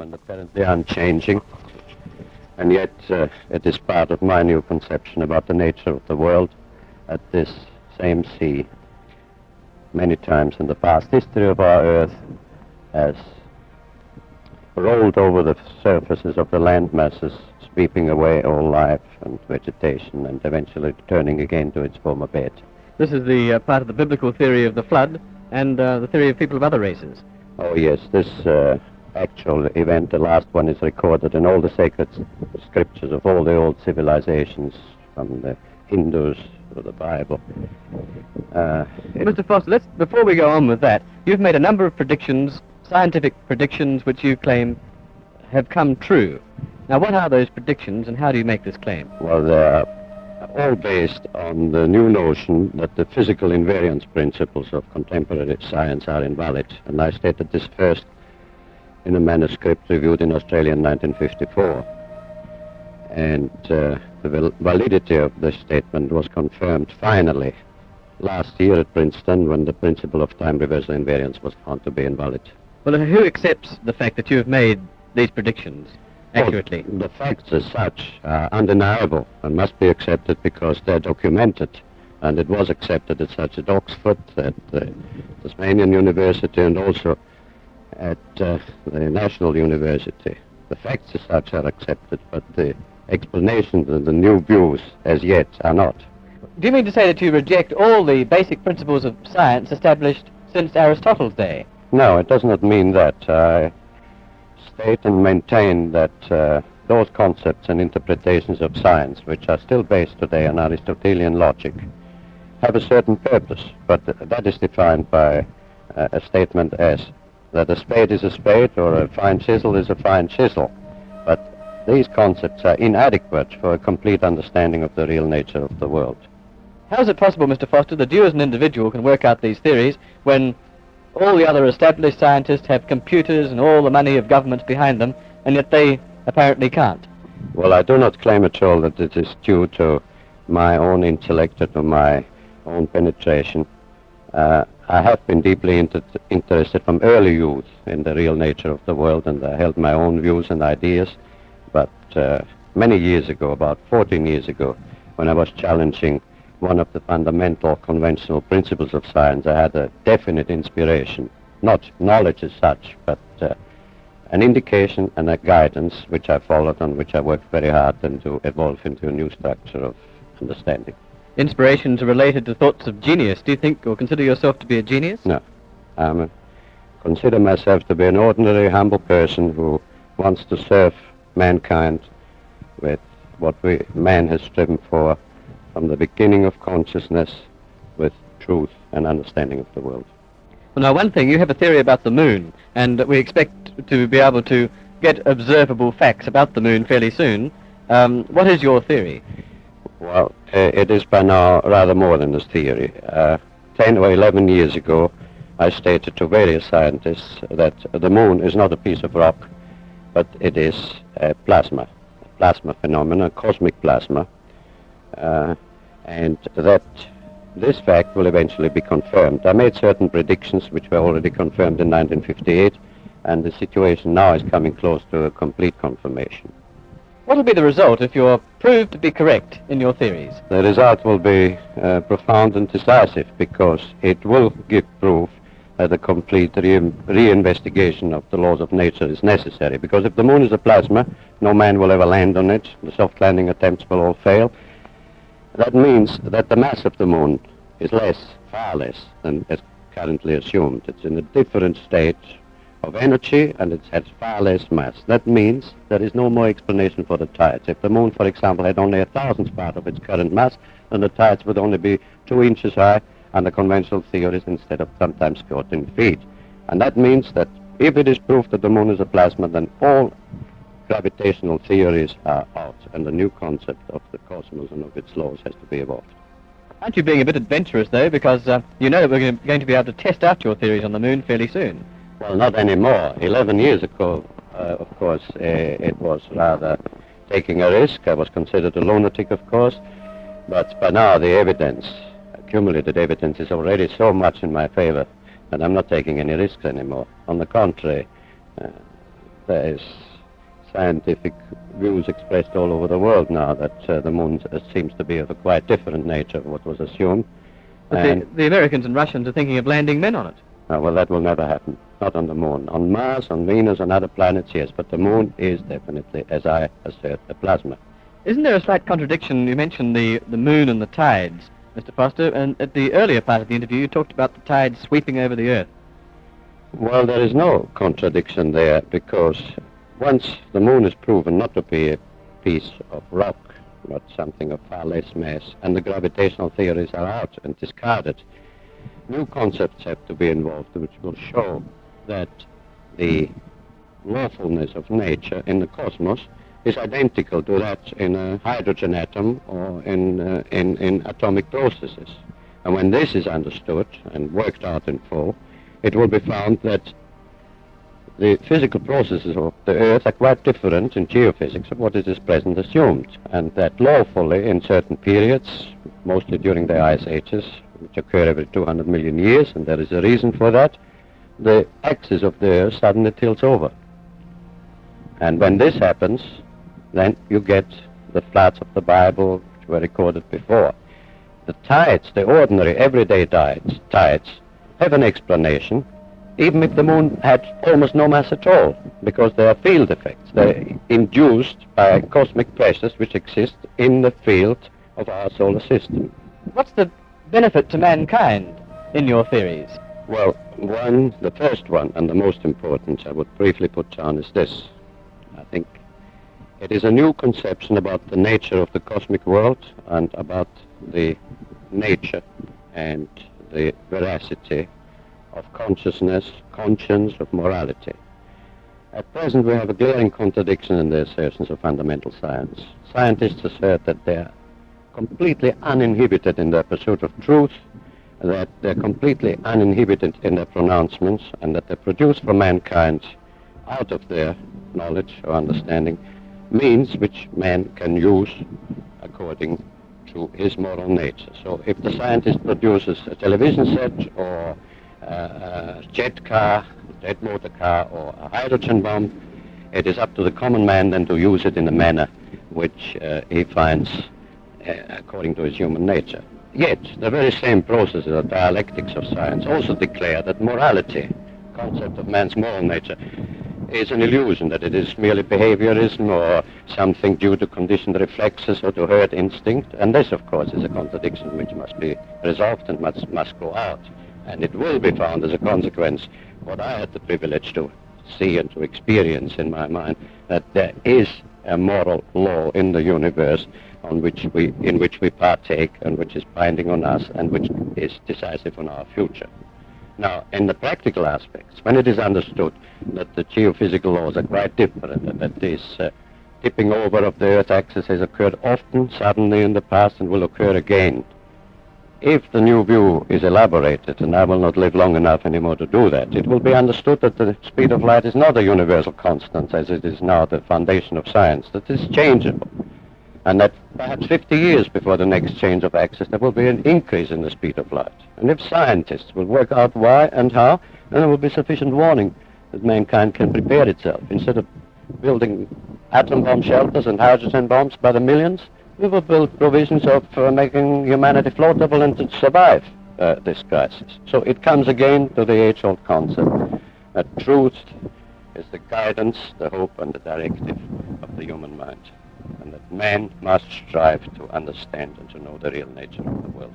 and apparently unchanging, and yet it is part of my new conception about the nature of the world at this same sea. Many times in the past history of our Earth has rolled over the surfaces of the land masses, sweeping away all life and vegetation, and eventually returning again to its former bed. This is the part of the biblical theory of the flood and the theory of people of other races. Oh yes, this actual event, the last one, is recorded in all the sacred scriptures of all the old civilizations, from the Hindus to the Bible. Mr. Foster, before we go on with that, you've made a number of predictions, scientific predictions, which you claim have come true. Now, what are those predictions, and how do you make this claim? Well, they're all based on the new notion that the physical invariance principles of contemporary science are invalid. And I stated this first in a manuscript reviewed in Australia in 1954. And the validity of this statement was confirmed finally last year at Princeton, when the principle of time reversal invariance was found to be invalid. Well, who accepts the fact that you have made these predictions accurately? Well, the facts as such are undeniable and must be accepted because they're documented. And it was accepted as such at Oxford, at Tasmanian University, and also at the National University. The facts as such are accepted, but the explanations and the new views as yet are not. Do you mean to say that you reject all the basic principles of science established since Aristotle's day? No, it does not mean that. I state and maintain that those concepts and interpretations of science, which are still based today on Aristotelian logic, have a certain purpose, but that is defined by a statement as that a spade is a spade or a fine chisel is a fine chisel. But these concepts are inadequate for a complete understanding of the real nature of the world. How is it possible, Mr. Foster, that you as an individual can work out these theories when all the other established scientists have computers and all the money of governments behind them, and yet they apparently can't? Well, I do not claim at all that it is due to my own intellect or to my own penetration. I have been deeply interested from early youth in the real nature of the world, and I held my own views and ideas. But many years ago, about 14 years ago, when I was challenging one of the fundamental conventional principles of science, I had a definite inspiration, not knowledge as such, but an indication and a guidance which I followed, on which I worked very hard and to evolve into a new structure of understanding. Inspirations are related to thoughts of genius. Do you think or consider yourself to be a genius? No. I consider myself to be an ordinary, humble person who wants to serve mankind with what man has striven for from the beginning of consciousness, with truth and understanding of the world. Well, now, one thing, you have a theory about the moon, and we expect to be able to get observable facts about the moon fairly soon. What is your theory? Well, it is by now rather more than a theory. 10 or 11 years ago, I stated to various scientists that the moon is not a piece of rock, but it is a plasma phenomena, cosmic plasma, and that this fact will eventually be confirmed. I made certain predictions which were already confirmed in 1958, and the situation now is coming close to a complete confirmation. What will be the result if you're proved to be correct in your theories? The result will be profound and decisive, because it will give proof that a complete reinvestigation of the laws of nature is necessary. Because if the moon is a plasma, no man will ever land on it. The soft landing attempts will all fail. That means that the mass of the moon is far less than is currently assumed. It's in a different state of energy, and it has far less mass. That means there is no more explanation for the tides. If the moon, for example, had only 1,000th part of its current mass, then the tides would only be 2 inches high under conventional theories instead of sometimes 14 feet. And that means that if it is proved that the moon is a plasma, then all gravitational theories are out, and the new concept of the cosmos and of its laws has to be evolved. Aren't you being a bit adventurous, though, because you know that we're going to be able to test out your theories on the moon fairly soon? Well, not anymore. 11 years ago, of course, it was rather taking a risk. I was considered a lunatic, of course, but by now the evidence, accumulated evidence, is already so much in my favor that I'm not taking any risks anymore. On the contrary, there is scientific views expressed all over the world now that the moon seems to be of a quite different nature of what was assumed. But the Americans and Russians are thinking of landing men on it. Well, that will never happen. Not on the moon. On Mars, on Venus, on other planets, yes, but the moon is definitely, as I assert, a plasma. Isn't there a slight contradiction? You mentioned the moon and the tides, Mr. Foster, and at the earlier part of the interview you talked about the tides sweeping over the Earth. Well, there is no contradiction there, because once the moon is proven not to be a piece of rock, but something of far less mass, and the gravitational theories are out and discarded, new concepts have to be involved which will show that the lawfulness of nature in the cosmos is identical to that in a hydrogen atom or in atomic processes. And when this is understood and worked out in full, it will be found that the physical processes of the Earth are quite different in geophysics of what is at present assumed, and that lawfully in certain periods, mostly during the ice ages, which occur every 200 million years, and there is a reason for that, the axis of the Earth suddenly tilts over. And when this happens, then you get the floods of the Bible which were recorded before. The tides, the ordinary everyday tides have an explanation, even if the moon had almost no mass at all, because they are field effects. They're induced by cosmic pressures which exist in the field of our solar system. What's the benefit to mankind in your theories? Well, the first one, and the most important I would briefly put down, is this. I think it is a new conception about the nature of the cosmic world and about the nature and the veracity of consciousness, conscience, of morality. At present we have a glaring contradiction in the assertions of fundamental science. Scientists assert that they are completely uninhibited in their pursuit of truth, that they're completely uninhibited in their pronouncements, and that they produce for mankind, out of their knowledge or understanding, means which man can use according to his moral nature. So if the scientist produces a television set or a jet car, jet motor car, or a hydrogen bomb, it is up to the common man then to use it in a manner which he finds according to his human nature. Yet, the very same processes or dialectics of science also declare that morality, concept of man's moral nature, is an illusion, that it is merely behaviorism or something due to conditioned reflexes or to herd instinct. And this, of course, is a contradiction which must be resolved and must go out. And it will be found as a consequence, what I had the privilege to see and to experience in my mind, that there is a moral law in the universe in which we partake and which is binding on us and which is decisive on our future. Now, in the practical aspects, when it is understood that the geophysical laws are quite different and that this tipping over of the Earth axis has occurred often, suddenly in the past, and will occur again, if the new view is elaborated, and I will not live long enough anymore to do that, it will be understood that the speed of light is not a universal constant as it is now the foundation of science, that it is changeable, and that perhaps 50 years before the next change of axis there will be an increase in the speed of light. And if scientists will work out why and how, then there will be sufficient warning that mankind can prepare itself. Instead of building atom bomb shelters and hydrogen bombs by the millions, we will build provisions of making humanity floatable and to survive this crisis. So it comes again to the age-old concept that truth is the guidance, the hope, and the directive of the human mind, and that man must strive to understand and to know the real nature of the world.